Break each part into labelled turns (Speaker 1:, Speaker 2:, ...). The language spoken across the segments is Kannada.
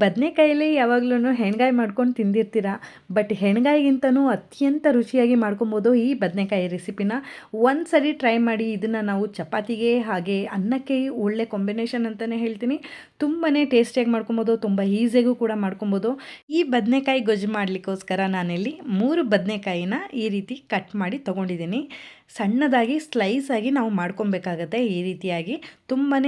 Speaker 1: ಬದನೆಕಾಯಲ್ಲಿ ಯಾವಾಗ್ಲೂ ಹೆಣ್ಗಾಯಿ ಮಾಡ್ಕೊಂಡು ತಿಂದಿರ್ತೀರ. ಬಟ್ ಹೆಣ್ಗಾಯಿಗಿಂತನೂ ಅತ್ಯಂತ ರುಚಿಯಾಗಿ ಮಾಡ್ಕೊಬೋದು ಈ ಬದನೆಕಾಯಿ ರೆಸಿಪಿನ. ಒಂದು ಸರಿ ಟ್ರೈ ಮಾಡಿ. ಇದನ್ನು ನಾವು ಚಪಾತಿಗೆ ಹಾಗೆ ಅನ್ನಕ್ಕೆ ಒಳ್ಳೆ ಕಾಂಬಿನೇಷನ್ ಅಂತಲೇ ಹೇಳ್ತೀನಿ. ತುಂಬಾ ಟೇಸ್ಟಿಯಾಗಿ ಮಾಡ್ಕೊಬೋದು, ತುಂಬ ಈಸಿಯಾಗೂ ಕೂಡ ಮಾಡ್ಕೊಬೋದು. ಈ ಬದನೆಕಾಯಿ ಗೊಜ್ಜು ಮಾಡಲಿಕ್ಕೋಸ್ಕರ ನಾನಿಲ್ಲಿ 3 ಬದನೆಕಾಯಿನ ಈ ರೀತಿ ಕಟ್ ಮಾಡಿ ತೊಗೊಂಡಿದ್ದೀನಿ. ಸಣ್ಣದಾಗಿ ಸ್ಲೈಸಾಗಿ ನಾವು ಮಾಡ್ಕೊಬೇಕಾಗತ್ತೆ. ಈ ರೀತಿಯಾಗಿ ತುಂಬಾ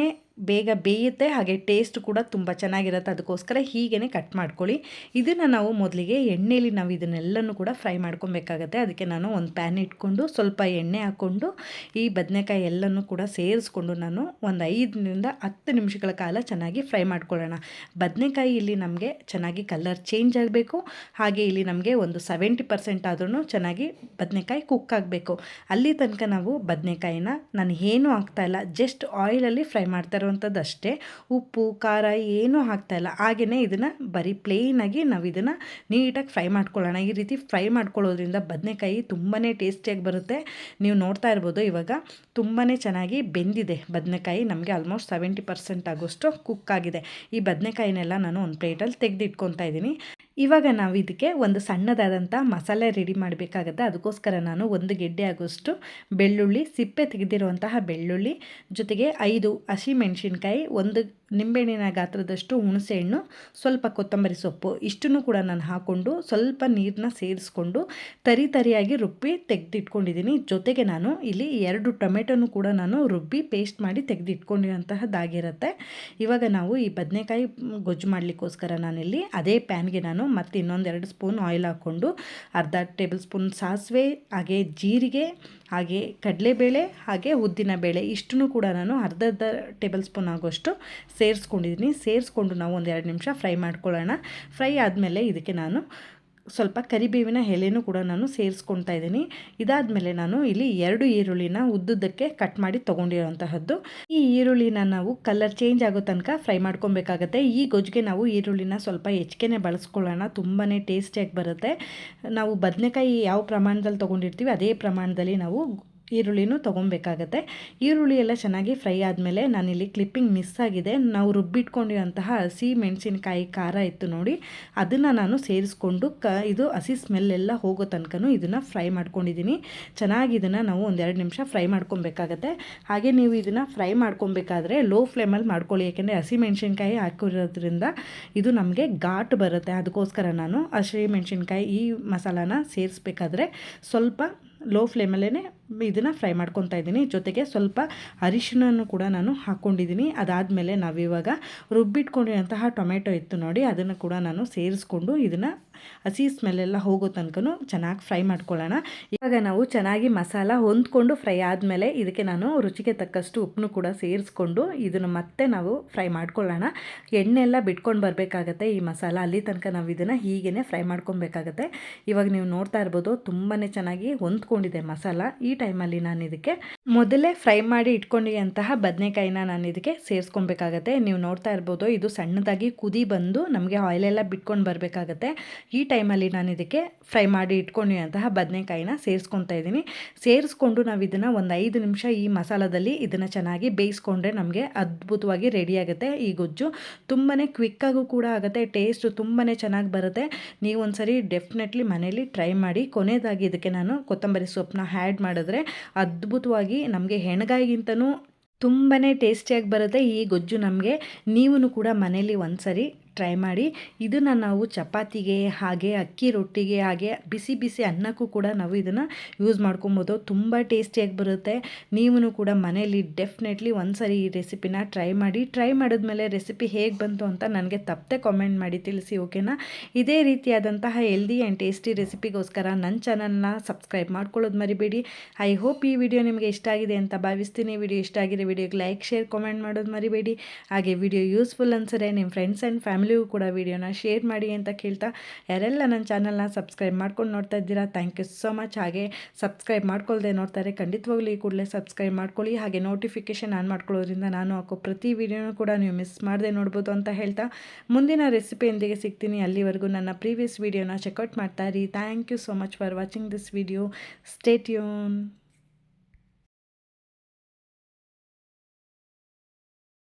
Speaker 1: ಬೇಗ ಬೇಯುತ್ತೆ, ಹಾಗೆ ಟೇಸ್ಟ್ ಕೂಡ ತುಂಬ ಚೆನ್ನಾಗಿರುತ್ತೆ. ಅದಕ್ಕೋಸ್ಕರ ಹೀಗೇ ಕಟ್ ಮಾಡ್ಕೊಳ್ಳಿ. ಇದನ್ನು ನಾವು ಮೊದಲಿಗೆ ಎಣ್ಣೆಯಲ್ಲಿ ನಾವು ಇದನ್ನೆಲ್ಲನೂ ಕೂಡ ಫ್ರೈ ಮಾಡ್ಕೊಬೇಕಾಗತ್ತೆ. ಅದಕ್ಕೆ ನಾನು ಒಂದು ಪ್ಯಾನ್ ಇಟ್ಕೊಂಡು ಸ್ವಲ್ಪ ಎಣ್ಣೆ ಹಾಕ್ಕೊಂಡು ಈ ಬದನೆಕಾಯಿ ಎಲ್ಲನೂ ಕೂಡ ಸೇರಿಸ್ಕೊಂಡು ನಾನು ಒಂದು 5ರಿಂದ 10 ನಿಮಿಷಗಳ ಕಾಲ ಚೆನ್ನಾಗಿ ಫ್ರೈ ಮಾಡ್ಕೊಳ್ಳೋಣ. ಬದನೆಕಾಯಿ ಇಲ್ಲಿ ನಮಗೆ ಚೆನ್ನಾಗಿ ಕಲರ್ ಚೇಂಜ್ ಆಗಬೇಕು, ಹಾಗೆ ಇಲ್ಲಿ ನಮಗೆ ಒಂದು 70% ಆದ್ರೂ ಚೆನ್ನಾಗಿ ಬದನೆಕಾಯಿ ಕುಕ್ ಆಗಬೇಕು. ಅಲ್ಲಿ ತನಕ ನಾವು ಬದನೆಕಾಯಿನ ನಾನು ಏನೂ ಹಾಕ್ತಾಯಿಲ್ಲ, ಜಸ್ಟ್ ಆಯಿಲಲ್ಲಿ ಫ್ರೈ ಮಾಡ್ತಾ ಇರುವಂಥದ್ದು ಅಷ್ಟೇ. ಉಪ್ಪು ಖಾರ ಏನೂ ಹಾಕ್ತಾಯಿಲ್ಲ. ಹಾಗೆಯೇ ಇದನ್ನು ಬರೀ ಪ್ಲೇನಾಗಿ ನಾವು ಇದನ್ನು ನೀಟಾಗಿ ಫ್ರೈ ಮಾಡ್ಕೊಳ್ಳೋಣ. ಈ ರೀತಿ ಫ್ರೈ ಮಾಡ್ಕೊಳ್ಳೋದ್ರಿಂದ ಬದನೆಕಾಯಿ ತುಂಬಾ ಟೇಸ್ಟಿಯಾಗಿ ಬರುತ್ತೆ. ನೀವು ನೋಡ್ತಾ ಇರ್ಬೋದು ಇವಾಗ ತುಂಬಾ ಚೆನ್ನಾಗಿ ಬೆಂದಿದೆ ಬದನೆಕಾಯಿ. ನಮಗೆ ಆಲ್ಮೋಸ್ಟ್ 70% ಆಗೋಷ್ಟು ಕುಕ್ ಆಗಿದೆ. ಈ ಬದನೆಕಾಯಿನೆಲ್ಲ ನಾನು ಒಂದು ಪ್ಲೇಟಲ್ಲಿ ತೆಗೆದಿಟ್ಕೊತಾ ಇದ್ದೀನಿ. ಇವಾಗ ನಾವು ಇದಕ್ಕೆ ಒಂದು ಸಣ್ಣದಾದಂಥ ಮಸಾಲೆ ರೆಡಿ ಮಾಡಬೇಕಾಗತ್ತೆ. ಅದಕ್ಕೋಸ್ಕರ ನಾನು 1 ಗೆಡ್ಡೆ ಆಗೋಷ್ಟು ಬೆಳ್ಳುಳ್ಳಿ, ಸಿಪ್ಪೆ ತೆಗೆದಿರುವಂತಹ ಬೆಳ್ಳುಳ್ಳಿ, ಜೊತೆಗೆ 5 ಹಸಿಮೆಣಸಿನ್ಕಾಯಿ, 1 ನಿಂಬೆಹಣ್ಣಿನ ಗಾತ್ರದಷ್ಟು ಹುಣಸೆಹಣ್ಣು, ಸ್ವಲ್ಪ ಕೊತ್ತಂಬರಿ ಸೊಪ್ಪು, ಇಷ್ಟನ್ನು ಕೂಡ ನಾನು ಹಾಕ್ಕೊಂಡು ಸ್ವಲ್ಪ ನೀರನ್ನ ಸೇರಿಸ್ಕೊಂಡು ತರಿಯಾಗಿ ರುಬ್ಬಿ ತೆಗೆದಿಟ್ಕೊಂಡಿದ್ದೀನಿ. ಜೊತೆಗೆ ನಾನು ಇಲ್ಲಿ 2 ಟೊಮೆಟೊನು ಕೂಡ ನಾನು ರುಬ್ಬಿ ಪೇಸ್ಟ್ ಮಾಡಿ ತೆಗೆದಿಟ್ಕೊಂಡಿರೋಂತಹದ್ದಾಗಿರುತ್ತೆ. ಇವಾಗ ನಾವು ಈ ಬದನೆಕಾಯಿ ಗೊಜ್ಜು ಮಾಡಲಿಕ್ಕೋಸ್ಕರ ನಾನಿಲ್ಲಿ ಅದೇ ಪ್ಯಾನ್ಗೆ ನಾನು ಮತ್ತು ಇನ್ನೊಂದು 2 ಸ್ಪೂನ್ ಆಯಿಲ್ ಹಾಕ್ಕೊಂಡು ಅರ್ಧ ಟೇಬಲ್ ಸ್ಪೂನ್ ಸಾಸಿವೆ, ಹಾಗೆ ಜೀರಿಗೆ, ಹಾಗೆ ಕಡಲೆಬೇಳೆ, ಹಾಗೆ ಉದ್ದಿನಬೇಳೆ ಇಷ್ಟನ್ನು ಕೂಡ ನಾನು ಅರ್ಧ ಟೇಬಲ್ ಸ್ಪೂನ್ ಆಗೋಷ್ಟು ಸೇರಿಸ್ಕೊಂಡು ನಾವು ಒಂದು 2 ನಿಮಿಷ ಫ್ರೈ ಮಾಡ್ಕೊಳ್ಳೋಣ. ಫ್ರೈ ಆದಮೇಲೆ ಇದಕ್ಕೆ ನಾನು ಸ್ವಲ್ಪ ಕರಿಬೇವಿನ ಎಲೆನೂ ಕೂಡ ನಾನು ಸೇರಿಸ್ಕೊಳ್ತಾ ಇದ್ದೀನಿ. ಇದಾದಮೇಲೆ ನಾನು ಇಲ್ಲಿ 2 ಈರುಳ್ಳಿನ ಉದ್ದುದ್ದಕ್ಕೆ ಕಟ್ ಮಾಡಿ ತೊಗೊಂಡಿರೋಂತಹದ್ದು. ಈ ಈರುಳ್ಳಿನ ನಾವು ಕಲರ್ ಚೇಂಜ್ ಆಗೋ ತನಕ ಫ್ರೈ ಮಾಡ್ಕೊಬೇಕಾಗತ್ತೆ. ಈ ಗೊಜ್ಜಿಗೆ ನಾವು ಈರುಳ್ಳಿನ ಸ್ವಲ್ಪ ಹೆಚ್ಚಿಗೆ ಬಳಸ್ಕೊಳ್ಳೋಣ, ತುಂಬಾ ಟೇಸ್ಟಿಯಾಗಿ ಬರುತ್ತೆ. ನಾವು ಬದನೆಕಾಯಿ ಯಾವ ಪ್ರಮಾಣದಲ್ಲಿ ತೊಗೊಂಡಿರ್ತೀವಿ ಅದೇ ಪ್ರಮಾಣದಲ್ಲಿ ನಾವು ಈರುಳ್ಳಿನೂ ತೊಗೊಬೇಕಾಗತ್ತೆ. ಈರುಳ್ಳಿ ಎಲ್ಲ ಚೆನ್ನಾಗಿ ಫ್ರೈ ಆದಮೇಲೆ ನಾನಿಲ್ಲಿ ಕ್ಲಿಪ್ಪಿಂಗ್ ಮಿಸ್ ಆಗಿದೆ. ನಾವು ರುಬ್ಬಿಟ್ಕೊಂಡಿರೋಂತಹ ಹಸಿ ಮೆಣಸಿನಕಾಯಿ ಖಾರ ಇತ್ತು ನೋಡಿ, ಅದನ್ನು ನಾನು ಸೇರಿಸ್ಕೊಂಡು ಇದು ಹಸಿ ಸ್ಮೆಲ್ಲೆಲ್ಲ ಹೋಗೋ ತನಕನೂ ಇದನ್ನು ಫ್ರೈ ಮಾಡ್ಕೊಂಡಿದ್ದೀನಿ. ಚೆನ್ನಾಗಿ ಇದನ್ನು ನಾವು 1-2 ನಿಮಿಷ ಫ್ರೈ ಮಾಡ್ಕೊಬೇಕಾಗತ್ತೆ. ಹಾಗೆ ನೀವು ಇದನ್ನು ಫ್ರೈ ಮಾಡ್ಕೊಬೇಕಾದ್ರೆ ಲೋ ಫ್ಲೇಮಲ್ಲಿ ಮಾಡ್ಕೊಳ್ಳಿ, ಏಕೆಂದರೆ ಹಸಿ ಮೆಣಸಿನ್ಕಾಯಿ ಹಾಕಿರೋದ್ರಿಂದ ಇದು ನಮಗೆ ಘಾಟ್ ಬರುತ್ತೆ. ಅದಕ್ಕೋಸ್ಕರ ನಾನು ಹಸಿ ಮೆಣಸಿನ್ಕಾಯಿ ಈ ಮಸಾಲಾನ ಸೇರಿಸ್ಬೇಕಾದ್ರೆ ಸ್ವಲ್ಪ ಲೋ ಫ್ಲೇಮಲ್ಲೇ ಇದನ್ನು ಫ್ರೈ ಮಾಡ್ಕೊತಾ ಇದ್ದೀನಿ. ಜೊತೆಗೆ ಸ್ವಲ್ಪ ಅರಿಶಿನನ್ನು ಕೂಡ ನಾನು ಹಾಕ್ಕೊಂಡಿದ್ದೀನಿ. ಅದಾದಮೇಲೆ ನಾವಿವಾಗ ರುಬ್ಬಿಟ್ಕೊಂಡಿರೋಂತಹ ಟೊಮೆಟೊ ಇತ್ತು ನೋಡಿ, ಅದನ್ನು ಕೂಡ ನಾನು ಸೇರಿಸ್ಕೊಂಡು ಇದನ್ನು ಹಸಿ ಸ್ಮೆಲ್ಲೆಲ್ಲ ಹೋಗೋ ತನಕನೂ ಚೆನ್ನಾಗಿ ಫ್ರೈ ಮಾಡ್ಕೊಳ್ಳೋಣ. ಇವಾಗ ನಾವು ಚೆನ್ನಾಗಿ ಮಸಾಲ ಹೊಂದ್ಕೊಂಡು ಫ್ರೈ ಆದಮೇಲೆ ಇದಕ್ಕೆ ನಾನು ರುಚಿಗೆ ತಕ್ಕಷ್ಟು ಉಪ್ಪನ್ನು ಕೂಡ ಸೇರಿಸ್ಕೊಂಡು ಇದನ್ನು ಮತ್ತೆ ನಾವು ಫ್ರೈ ಮಾಡ್ಕೊಳ್ಳೋಣ. ಎಣ್ಣೆ ಎಲ್ಲ ಬಿಟ್ಕೊಂಡು ಬರಬೇಕಾಗತ್ತೆ ಈ ಮಸಾಲ, ಅಲ್ಲಿ ತನಕ ನಾವು ಇದನ್ನು ಹೀಗೇ ಫ್ರೈ ಮಾಡ್ಕೊಬೇಕಾಗತ್ತೆ. ಇವಾಗ ನೀವು ನೋಡ್ತಾ ಇರ್ಬೋದು ತುಂಬಾ ಚೆನ್ನಾಗಿ ಹೊಂದ್ಕೊಂಡಿದೆ ಮಸಾಲ. ಈ ಟೈಮಲ್ಲಿ ನಾನು ಇದಕ್ಕೆ ಮೊದಲೇ ಫ್ರೈ ಮಾಡಿ ಇಟ್ಕೊಂಡಿರುವಂತಹ ಬದನೆಕಾಯಿನ ನಾನು ಇದಕ್ಕೆ ಸೇರಿಸ್ಕೊಬೇಕಾಗತ್ತೆ. ನೀವು ನೋಡ್ತಾ ಇರ್ಬೋದು ಇದು ಸಣ್ಣದಾಗಿ ಕುದಿ ಬಂದು ನಮಗೆ ಆಯಿಲೆಲ್ಲ ಬಿಟ್ಕೊಂಡು ಬರಬೇಕಾಗತ್ತೆ. ಈ ಟೈಮಲ್ಲಿ ನಾನು ಇದಕ್ಕೆ ಫ್ರೈ ಮಾಡಿ ಇಟ್ಕೊಂಡಿರುವಂತಹ ಬದನೆಕಾಯಿನ ಸೇರಿಸ್ಕೊತಾ ಇದ್ದೀನಿ. ಸೇರಿಸ್ಕೊಂಡು ನಾವು ಇದನ್ನು ಒಂದು 5 ನಿಮಿಷ ಈ ಮಸಾಲದಲ್ಲಿ ಇದನ್ನು ಚೆನ್ನಾಗಿ ಬೇಯಿಸ್ಕೊಂಡ್ರೆ ನಮಗೆ ಅದ್ಭುತವಾಗಿ ರೆಡಿಯಾಗುತ್ತೆ. ಈ ಗೊಜ್ಜು ತುಂಬಾ ಕ್ವಿಕ್ಕಾಗೂ ಕೂಡ ಆಗುತ್ತೆ, ಟೇಸ್ಟು ತುಂಬಾ ಚೆನ್ನಾಗಿ ಬರುತ್ತೆ. ನೀವು ಒಂದ್ಸರಿ ಡೆಫಿನೆಟ್ಲಿ ಮನೇಲಿ ಟ್ರೈ ಮಾಡಿ. ಕೊನೆಯದಾಗಿ ಇದಕ್ಕೆ ನಾನು ಕೊತ್ತಂಬರಿ ಸೊಪ್ಪನ್ನ ಆ್ಯಡ್ ಮಾಡಿದ್ರೆ ಅದ್ಭುತವಾಗಿ ನಮಗೆ ಹೆಣ್ಗಾಯಿಗಿಂತನೂ ತುಂಬಾ ಟೇಸ್ಟಿಯಾಗಿ ಬರುತ್ತೆ ಈ ಗೊಜ್ಜು ನಮಗೆ. ನೀವು ಕೂಡ ಮನೇಲಿ ಒಂದ್ಸರಿ ಟ್ರೈ ಮಾಡಿ. ಇದನ್ನು ನಾವು ಚಪಾತಿಗೆ, ಹಾಗೆ ಅಕ್ಕಿ ರೊಟ್ಟಿಗೆ, ಹಾಗೆ ಬಿಸಿ ಬಿಸಿ ಅನ್ನಕ್ಕೂ ಕೂಡ ನಾವು ಇದನ್ನು ಯೂಸ್ ಮಾಡ್ಕೊಬೋದು. ತುಂಬ ಟೇಸ್ಟಿಯಾಗಿ ಬರುತ್ತೆ. ನೀವು ಕೂಡ ಮನೇಲಿ ಡೆಫಿನೆಟ್ಲಿ ಒಂದ್ಸರಿ ಈ ರೆಸಿಪಿನ ಟ್ರೈ ಮಾಡಿ. ಟ್ರೈ ಮಾಡಿದ್ಮೇಲೆ ರೆಸಿಪಿ ಹೇಗೆ ಬಂತು ಅಂತ ನನಗೆ ತಪ್ಪದೆ ಕಾಮೆಂಟ್ ಮಾಡಿ ತಿಳಿಸಿ, ಓಕೆನಾ? ಇದೇ ರೀತಿಯಾದಂತಹ ಹೆಲ್ದಿ ಆ್ಯಂಡ್ ಟೇಸ್ಟಿ ರೆಸಿಪಿಗೋಸ್ಕರ ನನ್ನ ಚಾನಲ್ನ ಸಬ್ಸ್ಕ್ರೈಬ್ ಮಾಡ್ಕೊಳ್ಳೋದು ಮರಿಬೇಡಿ. ಐ ಹೋಪ್ ಈ ವಿಡಿಯೋ ನಿಮಗೆ ಇಷ್ಟ ಆಗಿದೆ ಅಂತ ಭಾವಿಸ್ತೀನಿ. ವಿಡಿಯೋ ಇಷ್ಟ ಆಗಿದೆ ವಿಡಿಯೋಗೆ ಲೈಕ್, ಶೇರ್, ಕಾಮೆಂಟ್ ಮಾಡೋದು ಮರಿಬೇಡಿ. ಹಾಗೆ ವಿಡಿಯೋ ಯೂಸ್ಫುಲ್ ಅನ್ಸರೆ ನಿಮ್ಮ ಫ್ರೆಂಡ್ಸ್ ಆ್ಯಂಡ್ ಫ್ಯಾಮಿಲಿಗೂ ಕೂಡ ವಿಡಿಯೋನ ಶೇರ್ ಮಾಡಿ ಅಂತ ಕೇಳ್ತಾ, ಯಾರೆಲ್ಲ ನನ್ನ ಚಾನಲ್ನ ಸಬ್ಸ್ಕ್ರೈಬ್ ಮಾಡ್ಕೊಂಡು ನೋಡ್ತಾ ಇದ್ದೀರಾ ಥ್ಯಾಂಕ್ ಯು ಸೋ ಮಚ್. ಹಾಗೆ ಸಬ್ಸ್ಕ್ರೈಬ್ ಮಾಡ್ಕೊಳ್ದೆ ನೋಡ್ತಾರೆ ಖಂಡಿತವಾಗ್ಲೂ ಈ ಕೂಡಲೇ ಸಬ್ಸ್ಕ್ರೈಬ್ ಮಾಡ್ಕೊಳ್ಳಿ. ಹಾಗೆ ನೋಟಿಫಿಕೇಷನ್ ಆನ್ ಮಾಡ್ಕೊಳ್ಳೋದ್ರಿಂದ ನಾನು ಹಾಕೋ ಪ್ರತಿ ವಿಡಿಯೋನೂ ಕೂಡ ನೀವು ಮಿಸ್ ಮಾಡದೆ ನೋಡ್ಬೋದು ಅಂತ ಹೇಳ್ತಾ, ಮುಂದಿನ ರೆಸಿಪಿಯೊಂದಿಗೆ ಸಿಗ್ತೀನಿ. ಅಲ್ಲಿವರೆಗೂ ನನ್ನ ಪ್ರೀವಿಯಸ್ ವಿಡಿಯೋನ ಚೆಕ್ಔಟ್ ಮಾಡ್ತಾ ಇರಿ. Thank you so much for watching this video. Stay tune.